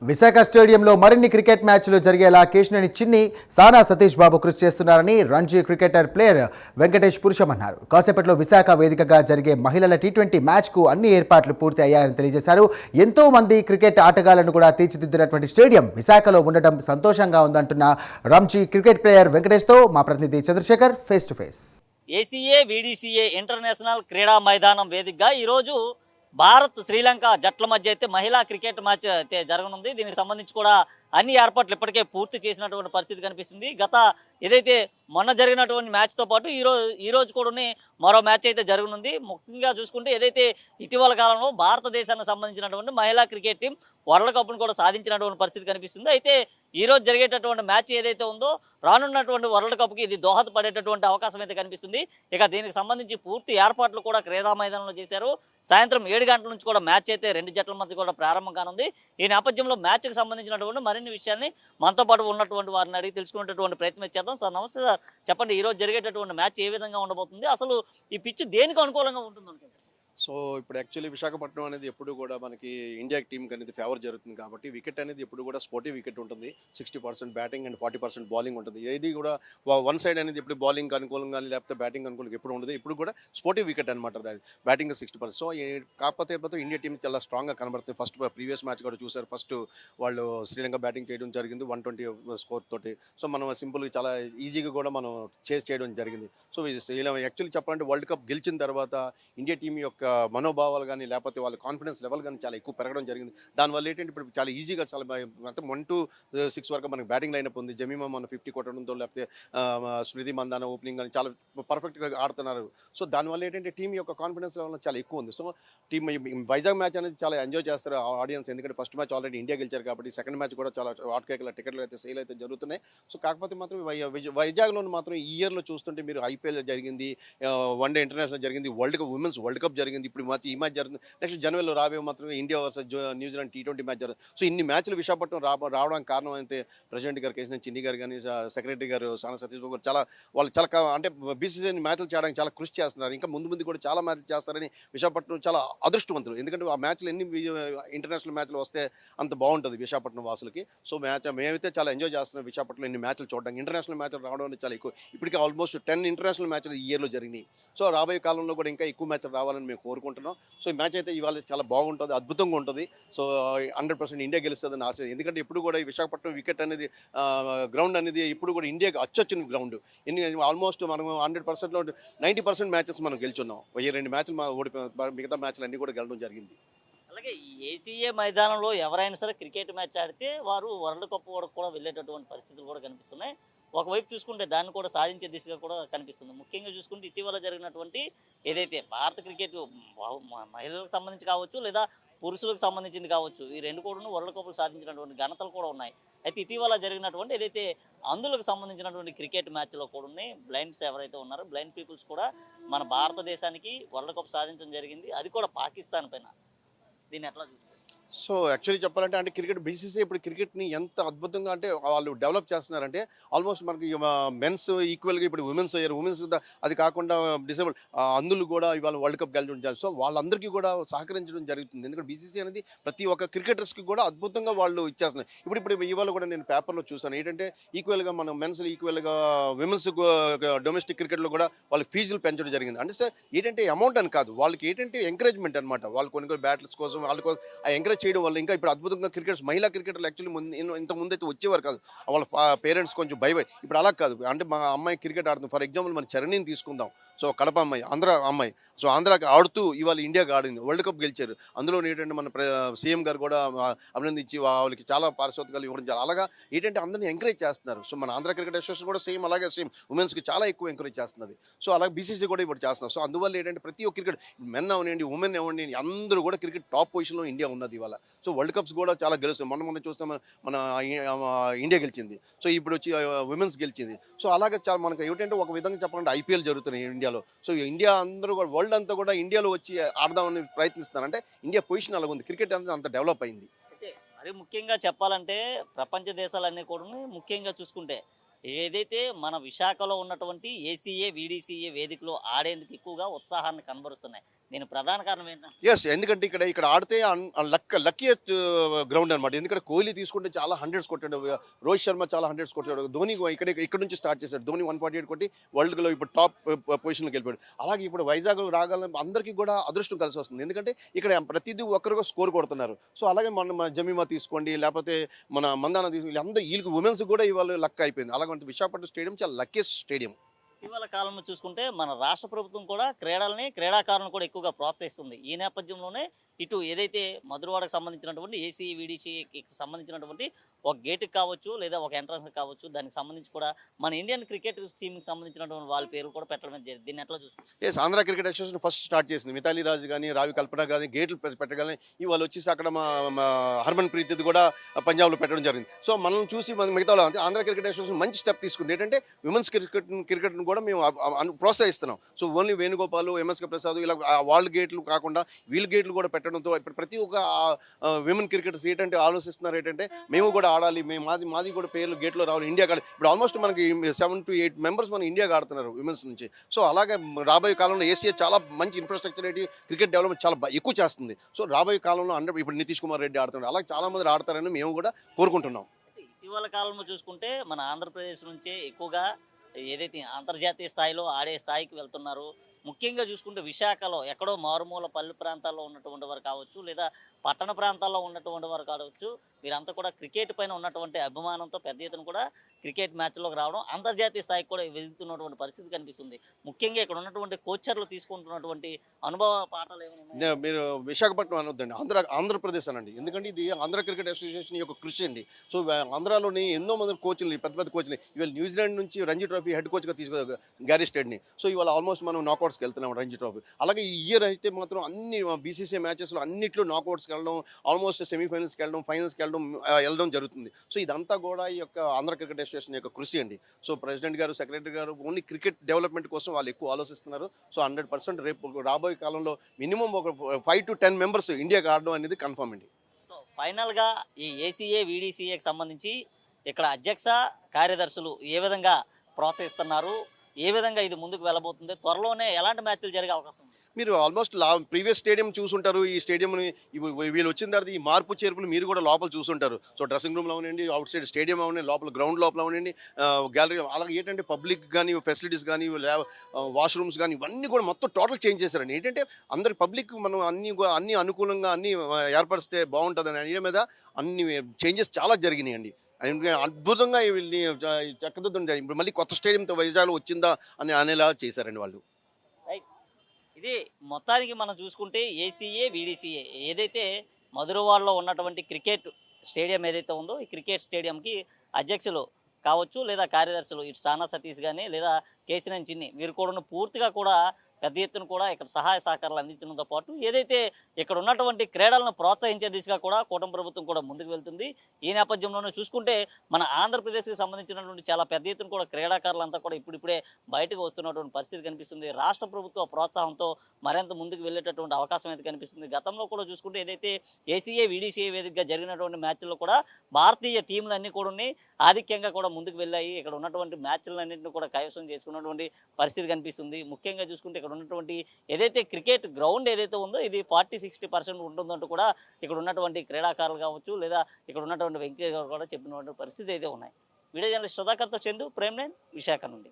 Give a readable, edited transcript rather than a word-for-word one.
విశాఖ స్టేడియంలో మరిన్ని క్రికెట్ మ్యాచ్లు జరిగేలా కేశినేని చిన్ని, సానా సతీష్ బాబు కృషి చేస్తున్నారని రంజీ క్రికెటర్ ప్లేయర్ వెంకటేష్ పురుషం అన్నారు. కాసేపట్లో విశాఖ వేదికగా జరిగే మహిళల టీ20 మ్యాచ్కు అన్ని ఏర్పాట్లు పూర్తి అయ్యాయని తెలియజేశారు. ఎంతో మంది క్రికెట్ ఆటగాళ్లను కూడా తీర్చిదిద్దినటువంటి స్టేడియం విశాఖలో ఉండడం సంతోషంగా ఉందంటున్న రంజీ క్రికెట్ ప్లేయర్ వెంకటేష్తో మా ప్రతినిధి Chandrashekar face to face. ACA VDCA international క్రీడా మైదానం వేదికగా ఈరోజు భారత్ శ్రీలంక జట్ల మధ్య అయితే మహిళా క్రికెట్ మ్యాచ్ అయితే జరగనుంది. దీనికి సంబంధించి కూడా అన్ని ఏర్పాట్లు ఇప్పటికే పూర్తి చేసినటువంటి పరిస్థితి కనిపిస్తుంది. గత ఏదైతే మొన్న జరిగినటువంటి మ్యాచ్తో పాటు ఈరోజు కూడా మరో మ్యాచ్ అయితే జరగనుంది. ముఖ్యంగా చూసుకుంటే ఏదైతే ఇటీవల కాలంలో భారతదేశానికి సంబంధించినటువంటి మహిళా క్రికెట్ టీం వరల్డ్ కప్ను కూడా సాధించినటువంటి పరిస్థితి కనిపిస్తుంది. అయితే ఈరోజు జరిగేటటువంటి మ్యాచ్ ఏదైతే ఉందో రానున్నటువంటి వరల్డ్ కప్కి ఇది దోహదపడేటటువంటి అవకాశం అయితే కనిపిస్తుంది. ఇక దీనికి సంబంధించి పూర్తి ఏర్పాట్లు కూడా క్రీడా మైదానంలో చేశారు. సాయంత్రం 7 గంటల నుంచి కూడా మ్యాచ్ అయితే రెండు జట్ల మధ్య కూడా ప్రారంభం కానుంది. ఈ నేపథ్యంలో మ్యాచ్కి సంబంధించినటువంటి మరిన్ని విషయాన్ని మనతో పాటు ఉన్నటువంటి వారిని అడిగి తెలుసుకునేటటువంటి ప్రయత్నం చేద్దాం. సార్ నమస్తే సార్, చెప్పండి ఈరోజు జరిగేటటువంటి మ్యాచ్ ఏ విధంగా ఉండబోతుంది, అసలు ఈ పిచ్ దేనికి అనుకూలంగా ఉంటుంది అనుకుంటున్నారు? సో ఇప్పుడు యాక్చువల్లీ విశాఖపట్నం అనేది ఎప్పుడు కూడా మనకి ఇండియా టీంకి అనేది ఫేవర్ జరుగుతుంది కాబట్టి వికెట్ అనేది ఎప్పుడు కూడా స్పోర్టివ్ వికెట్ ఉంటుంది. 60% బ్యాటింగ్ అండ్ 40% బౌలింగ్ ఉంటుంది. ఏది కూడా వన్ సైడ్ అనేది ఎప్పుడు బౌలింగ్ అనుకూలంగా లేకపోతే బ్యాటింగ్ అనుకూలంగా ఎప్పుడు ఉండదు. ఇప్పుడు కూడా స్పోర్టివ్ వికెట్ అనమాట అది, బ్యాటింగ్ 60%. సో కాకపోతే ఇండియా టీం చాలా స్ట్రాంగ్గా కనబడుతుంది. ఫస్ట్ ప్రీవియస్ మ్యాచ్ కూడా చూసారు, ఫస్ట్ వాళ్ళు శ్రీలంక బ్యాటింగ్ చేయడం జరిగింది 120 స్కోర్ తోటి. సో మనం సింపుల్గా చాలా ఈజీగా కూడా మనం చేస్ చేయడం జరిగింది. సో ఇలా యాక్చువల్లీ చెప్పాలంటే వరల్డ్ కప్ గెలిచిన తర్వాత ఇండియా టీం యొక్క మనోభావాలు కానీ లేకపోతే వాళ్ళ కాన్ఫిడెన్స్ లెవెల్ కానీ చాలా ఎక్కువ పెరగడం జరిగింది. దానివల్ల ఏంటంటే ఇప్పుడు చాలా ఈజీగా చాలా మొత్తం 1 to 6 వరకు మనకి బ్యాటింగ్ లైనప్ ఉంది. జమీమా మన 50 కొట్టడంతో లేకపోతే స్మృతి మందాన ఓపెనింగ్ కానీ చాలా పర్ఫెక్ట్గా ఆడుతున్నారు. సో దానివల్ల ఏంటంటే టీం యొక్క కాన్ఫిడెన్స్ లెవెల్ చాలా ఎక్కువ ఉంది. సో టీం వైజాగ్ మ్యాచ్ అనేది చాలా ఎంజాయ్ చేస్తారు ఆడియన్స్, ఎందుకంటే ఫస్ట్ మ్యాచ్ ఆల్రెడీ ఇండియా గెలిచారు కాబట్టి సెకండ్ మ్యాచ్ కూడా చాలా ఆటకేకల టికెట్లు అయితే సేల్ అయితే జరుగుతున్నాయి. సో కాకపోతే మాత్రం వైజాగ్లో మాత్రం ఈ ఇయర్లో చూస్తుంటే మీరు ఐపీఎల్ జరిగింది, వన్ డే ఇంటర్నేషనల్ జరిగింది, ఉమెన్స్ వరల్డ్ కప్ జరిగింది, ఇప్పుడు ఈ మ్యాచ్ జరుగుతుంది. నెక్స్ట్ జనవరిలో రాబోయే మాత్రమే India versus New Zealand T20 match జరుగుతుంది. సో ఇన్ని మ్యాచ్లు విశాఖపట్నం రావడానికి కారణం అయితే ప్రెసిడెంట్ గారు కేశినేని చిన్ని గారు కానీ సెక్రటరీ గారు సానా సతీష్ బాబు గారు చాలా అంటే బీసీసీ మ్యాచ్లు చేయడానికి చాలా కృషి చేస్తున్నారు. ఇంకా ముందు కూడా చాలా మ్యాచ్లు చేస్తారని విశాఖపట్నం చాలా అదృష్టవంతులు, ఎందుకంటే ఆ మ్యాచ్లు ఎన్ని ఇంటర్నేషనల్ మ్యాచ్లు వస్తే అంత బాగుంటుంది విశాఖపట్నం వాసులకి. సో మేమైతే చాలా ఎంజాయ్ చేస్తున్నాం విశాఖపట్నంలో ఇన్ని మ్యాచ్లు చూడడానికి. ఇంటర్నేషనల్ మ్యాచ్లు రావడం అనేది చాలా ఎక్కువ. ఇప్పటికీ ఆల్మోస్ట్ 10 ఇంటర్నేషనల్ మ్యాచ్లు ఈ ఇయర్లో జరిగినాయి. సో రాబోయే కాలంలో కూడా ఇంకా ఎక్కువ మ్యాచ్లు రావాలని మేము కోరుకుంటున్నాం. సో ఈ మ్యాచ్ అయితే ఇవాళ చాలా బాగుంటుంది, అద్భుతంగా ఉంటుంది. సో 100% ఇండియా గెలుస్తుందని ఆశ, ఎందుకంటే ఇప్పుడు కూడా ఈ విశాఖపట్నం వికెట్ అనేది గ్రౌండ్ అనేది ఇప్పుడు కూడా ఇండియాకి అచ్చొచ్చిన గ్రౌండ్. ఆల్మోస్ట్ మనం 100%లో 90% మ్యాచెస్ మనం గెలుచున్నాం. 2 మ్యాచ్లు ఓడిపోయి మిగతా మ్యాచ్లు అన్నీ కూడా గెలడం జరిగింది. అలాగే ఈ ఏసీఏ మైదానంలో ఎవరైనా సరే క్రికెట్ మ్యాచ్ ఆడితే వారు వరల్డ్ కప్ కూడా వెళ్ళేటటువంటి పరిస్థితులు కూడా కనిపిస్తున్నాయి. ఒకవైపు చూసుకుంటే దాన్ని కూడా సాధించే దిశగా కూడా కనిపిస్తుంది. ముఖ్యంగా చూసుకుంటే ఇటీవల జరిగినటువంటి ఏదైతే భారత క్రికెట్ మహిళలకు సంబంధించి కావచ్చు లేదా పురుషులకు సంబంధించింది కావచ్చు, ఈ రెండు కూడా వరల్డ్ కప్లు సాధించినటువంటి ఘనతలు కూడా ఉన్నాయి. అయితే ఇటీవల జరిగినటువంటి ఏదైతే అందులకు సంబంధించినటువంటి క్రికెట్ మ్యాచ్లో కూడా బ్లైండ్స్ ఎవరైతే ఉన్నారో బ్లైండ్ పీపుల్స్ కూడా మన భారతదేశానికి వరల్డ్ కప్ సాధించడం జరిగింది, అది కూడా పాకిస్తాన్ పైన. దీన్ని ఎట్లా చూస్తారు? సో యాక్చువల్లీ చెప్పాలంటే అంటే క్రికెట్ బీసీసీ ఇప్పుడు క్రికెట్ని ఎంత అద్భుతంగా అంటే వాళ్ళు డెవలప్ చేస్తున్నారంటే ఆల్మోస్ట్ మనకి మెన్స్ ఈక్వల్గా ఇప్పుడు ఉమెన్స్ అయ్యారు. ఉమెన్స్ అది కాకుండా డిసేబుల్ అందులు కూడా ఇవాళ వరల్డ్ కప్ గెలిచడం. సో వాళ్ళందరికీ కూడా సహకరించడం జరుగుతుంది, ఎందుకంటే బీసీసీ అనేది ప్రతి ఒక్క క్రికెటర్స్కి కూడా అద్భుతంగా వాళ్ళు ఇచ్చేస్తున్నారు. ఇప్పుడు ఇవాళ కూడా నేను పేపర్లో చూసాను ఏంటంటే ఈక్వల్గా మనం మెన్స్ ఈక్వల్గా విమెన్స్ డొమెస్టిక్ క్రికెట్లో కూడా వాళ్ళకి ఫీజులు పెంచడం జరిగింది. అంటే సార్ ఏంటంటే అమౌంట్ అని కాదు, వాళ్ళకి ఏంటంటే ఎంకరేజ్మెంట్ అనమాట. వాళ్ళు కొన్ని బ్యాటిల్స్ కోసం వాళ్ళ కోసం ఆ ఎంకరేజ్ చేయడం వల్ల ఇంకా ఇప్పుడు అద్భుతంగా క్రికెట్స్ మహిళా క్రికెటర్లు యాక్చువల్లీ ఇంత ముందు అయితే వచ్చేవారు కాదు, వాళ్ళ పేరెంట్స్ కొంచెం భయపడి. ఇప్పుడు అలా కాదు, అంటే మా అమ్మాయి క్రికెట్ ఆడుతుంది. ఫర్ ఎగ్జాంపుల్ మన చరణిని తీసుకుందాం. సో కడప అమ్మాయి, ఆంధ్ర అమ్మాయి, సో ఆంధ్రాకి ఆడుతూ ఇవాళ ఇండియాకి ఆడింది, వరల్డ్ కప్ గెలిచారు. అందులో ఏంటంటే మన సీఎం గారు కూడా అభినందించి వాళ్ళకి చాలా పారితోషికాలు ఇవ్వడం చాలా. అలాగా ఏంటంటే అందరినీ ఎంకరేజ్ చేస్తున్నారు. సో మన ఆంధ్ర క్రికెట్ అసోసియేషన్ కూడా సేమ్ ఉమెన్స్కి చాలా ఎక్కువ ఎంకరేజ్ చేస్తున్నది. సో అలాగే బీసీసీ కూడా ఇప్పుడు చేస్తున్నారు. సో అందువల్ల ఏంటంటే ప్రతి ఒక్క క్రికెట్ మెన్ అవనండి ఉమెన్ అవ్వండి అందరూ కూడా క్రికెట్ టాప్ పొజిషన్లో ఇండియా ఉన్నది ఇవాళ. సో వరల్డ్ కప్స్ కూడా చాలా గెలుస్తాయి. మొన్న చూస్తాం మన ఇండియా గెలిచింది, సో ఇప్పుడు వచ్చి ఉమెన్స్ గెలిచింది. సో అలాగే చాలా మనకు ఏమిటంటే ఒక విధంగా చెప్పాలంటే ఐపీఎల్ జరుగుతున్నాయి ఇండియాలో. సో ఇండియా అందరూ కూడా వరల్డ్ అంతా కూడా ఇండియాలో వచ్చి ఆడదామని ప్రయత్నిస్తున్నారు. అంటే ఇండియా పొజిషన్ అలాగ ఉంది, క్రికెట్ అనేది అంత డెవలప్ అయింది. అయితే మరి ముఖ్యంగా చెప్పాలంటే ప్రపంచ దేశాలన్నీ కూడా ముఖ్యంగా చూసుకుంటే ఏదైతే మన విశాఖలో ఉన్నటువంటి ఏసీఏ వీడీసీఏ వేదికలో ఆడేందుకు ఎక్కువగా ఉత్సాహాన్ని కనబరుస్తున్నాయి. దీని ప్రధాన కారణం ఏంటంటే ఎస్, ఎందుకంటే ఇక్కడ ఆడితే లక్కీ గ్రౌండ్ అనమాట. ఎందుకంటే కోహ్లీ తీసుకుంటే చాలా హండ్రెడ్స్ కొట్టాడు, రోహిత్ శర్మ చాలా హండ్రెడ్స్ కొట్టాడు, ధోని ఇక్కడ నుంచి స్టార్ట్ చేశాడు. ధోని 148 కొట్టి వరల్డ్లో ఇప్పుడు టాప్ పొజిషన్లోకి వెళ్ళిపోయాడు. అలాగే ఇప్పుడు వైజాగ్ రాగాలని అందరికీ కూడా అదృష్టం కలిసి వస్తుంది. ఎందుకంటే ఇక్కడ ప్రతిదీ ఒక్కరుగా స్కోర్ కొడుతున్నారు. సో అలాగే మన జమీమా తీసుకోండి, లేకపోతే మన మందాన తీసుకోండి, అందరూ వీళ్ళకి ఉమెన్స్ కూడా ఇవాళ లక్ అయిపోయింది. అలాగే విశాఖపట్నం స్టేడియం చాలా లక్కీయెస్ట్ స్టేడియం. ఇటీవల కాలంలో చూసుకుంటే మన రాష్ట్ర ప్రభుత్వం కూడా క్రీడాకారులను కూడా ఎక్కువగా ప్రోత్సహిస్తుంది. ఈ నేపథ్యంలోనే ఇటు ఏదైతే మధురవాడకు సంబంధించినటువంటి ఏసీ వీడీసీకి సంబంధించినటువంటి ఒక గేటుకి కావచ్చు లేదా ఒక ఎంట్రన్స్ కావచ్చు, దానికి సంబంధించి కూడా మన ఇండియన్ క్రికెట్ టీంకి సంబంధించినటువంటి వాళ్ళ పేరు కూడా పెట్టడం జరిగింది. దీన్ని ఎట్లా చూస్తుంది? Yes, Andhra cricket association first start చేసింది. మితాలీ రాజు కానీ, రావి కల్పన కానీ గేట్లు పెట్టగానే ఇవాళ వచ్చేసి అక్కడ మా హర్మన్ ప్రీత్ కూడా పంజాబ్లో పెట్టడం జరిగింది. సో మనల్ని చూసి మిగతా అంటే ఆంధ్ర క్రికెట్ అసోసియేషన్ మంచి స్టెప్ తీసుకుంది. ఏంటంటే విమెన్స్ క్రికెట్ను కూడా మేము ప్రోత్సహిస్తున్నాం. So only Venugopal, MSK Prasad ఇలా వాళ్ళ గేట్లు కాకుండా వీళ్ళ గేట్లు కూడా పెట్టడంతో ఇప్పుడు ప్రతి ఒక్క విమెన్ క్రికెటర్స్ ఏంటంటే ఆలోచిస్తున్నారు, ఏంటంటే మేము కూడా ఆడాలి, మాది కూడా పేర్లు గేట్లో రావాలి, ఇండియా ఆడాలి. ఇప్పుడు ఆల్మోస్ట్ మనకి 7 to 8 మెంబర్స్ మన ఇండియాకి ఆడుతున్నారు విమెన్స్ నుంచి. సో అలాగే రాబోయే కాలంలో ఏసీఏ చాలా మంచి ఇన్ఫ్రాస్ట్రక్చర్ ఏంటి, క్రికెట్ డెవలప్మెంట్ చాలా ఎక్కువ చేస్తుంది. సో రాబోయే కాలంలో ఇప్పుడు నితీష్ కుమార్ రెడ్డి ఆడుతున్నారు, అలాగే చాలా మంది ఆడతారని మేము కూడా కోరుకుంటున్నాం. ఇటీవల కాలంలో చూసుకుంటే మన ఆంధ్రప్రదేశ్ నుంచే ఎక్కువగా ఏదైతే అంతర్జాతీయ స్థాయిలో ఆడే స్థాయికి వెళ్తున్నారు. ముఖ్యంగా చూసుకుంటే విశాఖలో ఎక్కడో మారుమూల పల్లె ప్రాంతాల్లో ఉన్నటువంటి వారు కావచ్చు లేదా పట్టణ ప్రాంతాల్లో ఉన్నటువంటి వారు కావచ్చు, వీరంతా కూడా క్రికెట్ పైన ఉన్నటువంటి అభిమానంతో పెద్ద ఎత్తున కూడా క్రికెట్ మ్యాచ్లోకి రావడం, అంతర్జాతీయ స్థాయికి కూడా వెళ్తున్నటువంటి పరిస్థితి కనిపిస్తుంది. ముఖ్యంగా ఇక్కడ ఉన్నటువంటి కోచర్లు తీసుకుంటున్నటువంటి అనుభవ పాఠాలు ఏమైనా? మీరు విశాఖపట్నం అనొద్దండి, ఆంధ్రప్రదేశ్ అనండి. ఎందుకంటే ఇది ఆంధ్ర క్రికెట్ అసోసియేషన్ యొక్క కృషి అండి. సో ఆంధ్రాలోని ఎన్నో మంది కోచ్లు, పెద్ద కోచ్లు ఇవాళ న్యూజిలాండ్ నుంచి రంజీ ట్రోఫీ హెడ్ కోచ్గా తీసుకో గ్యారీ స్టేడ్ని. సో ఇవాళ ఆల్మోస్ట్ మనం నాకౌట్స్కి వెళ్తున్నాం రంజీ ట్రోఫీ. అలాగే ఈ ఇయర్ అయితే మాత్రం అన్ని బీసీసీఐ మ్యాచెస్లో అన్నింటిలో నాకౌట్స్కి వెళ్ళడం, ఆల్మోస్ట్ సెమీఫైనల్స్కి వెళ్ళడం, ఫైనల్స్కి వెళ్ళడం జరుగుతుంది. సో ఇదంతా కూడా ఈ యొక్క ఆంధ్ర క్రికెట్ అసోసియేషన్ యొక్క కృషి అండి. సో ప్రెసిడెంట్ గారు, సెక్రటరీ గారు ఓన్లీ క్రికెట్ డెవలప్మెంట్ కోసం వాళ్ళు ఎక్కువ ఆలోచిస్తున్నారు. సో 100% రేపు రాబోయే కాలంలో మినిమం ఒక 5 to 10 మెంబర్స్ ఇండియాకి ఆడడం అనేది కన్ఫర్మ్ అండి. సో ఫైనల్గా ఈ ఏసీఏ వీడీసీఏకి సంబంధించి ఇక్కడ అధ్యక్ష కార్యదర్శులు ఏ విధంగా ప్రోత్సహిస్తున్నారు, ఏ విధంగా ఇది ముందుకు వెళ్ళబోతుంది, త్వరలోనే ఎలాంటి మ్యాచ్లు జరిగే అవకాశం ఉంది? మీరు ఆల్మోస్ట్ ప్రీవియస్ స్టేడియం చూసుంటారు. ఈ స్టేడియంని వీళ్ళు వచ్చిన తర్వాత ఈ మార్పు చేర్పులు మీరు కూడా లోపల చూసుంటారు. సో డ్రెస్సింగ్ రూమ్లో ఉండండి, అవుట్ సైడ్ స్టేడియం ఉండండి, లోపల గ్రౌండ్ లోపల ఉండండి, గ్యాలరీ, అలాగే ఏంటంటే పబ్లిక్ కానీ ఫెసిలిటీస్ కానీ వాష్రూమ్స్ కానీ ఇవన్నీ కూడా మొత్తం టోటల్ చేంజ్ చేశారండి. ఏంటంటే అందరి పబ్లిక్ మనం అన్ని అనుకూలంగా అన్ని ఏర్పరిస్తే బాగుంటుందని అనే మీద అన్ని చేంజెస్ చాలా జరిగినాయండి. అద్భుతంగా వీళ్ళని చక్కదిద్దడం జరిగింది. ఇప్పుడు మళ్ళీ కొత్త స్టేడియంతో వైజాగ్లో వచ్చిందా అనేలా చేశారండి వాళ్ళు. ఇది మొత్తానికి మనం చూసుకుంటే ఏసీఏ వీడీసీఏ ఏదైతే మధురవాడలో ఉన్నటువంటి క్రికెట్ స్టేడియం ఏదైతే ఉందో ఈ క్రికెట్ స్టేడియంకి అధ్యక్షులు కావచ్చు లేదా కార్యదర్శులు ఇటు సానా సతీష్ కానీ లేదా కేసినేని చిన్ని వీరు కూడా పూర్తిగా కూడా పెద్ద ఎత్తున కూడా ఇక్కడ సహాయ సహకారాలు అందించడంతో పాటు ఏదైతే ఇక్కడ ఉన్నటువంటి క్రీడలను ప్రోత్సహించే దిశగా కూడా కూటమి ప్రభుత్వం కూడా ముందుకు వెళ్తుంది. ఈ నేపథ్యంలోనే చూసుకుంటే మన ఆంధ్రప్రదేశ్కి సంబంధించినటువంటి చాలా పెద్ద ఎత్తున కూడా క్రీడాకారులంతా కూడా ఇప్పుడిప్పుడే బయటకు వస్తున్నటువంటి పరిస్థితి కనిపిస్తుంది. రాష్ట్ర ప్రభుత్వ ప్రోత్సాహంతో మరింత ముందుకు వెళ్ళేటటువంటి అవకాశం అయితే కనిపిస్తుంది. గతంలో కూడా చూసుకుంటే ఏదైతే ఏసీఏ వీడీసీఏ వేదికగా జరిగినటువంటి మ్యాచ్ల్లో కూడా భారతీయ టీంలన్నీ కూడా ఆధిక్యంగా కూడా ముందుకు వెళ్ళాయి. ఇక్కడ ఉన్నటువంటి మ్యాచ్లన్నింటినీ కూడా కైవసం చేసుకున్నటువంటి పరిస్థితి కనిపిస్తుంది. ముఖ్యంగా చూసుకుంటే ఇక్కడ ఉన్నటువంటి ఏదైతే క్రికెట్ గ్రౌండ్ ఏదైతే ఉందో ఇది 40-60% ఉంటుందంటూ కూడా ఇక్కడ ఉన్నటువంటి క్రీడాకారులు కావచ్చు లేదా ఇక్కడ ఉన్నటువంటి వెంకయ్య గారు కూడా చెప్పినటువంటి పరిస్థితి అయితే ఉన్నాయి. వీడియో జర్నలిస్ట్ సుధాకర్తో చందు, ప్రైమ్ లైన్, విశాఖ నుండి.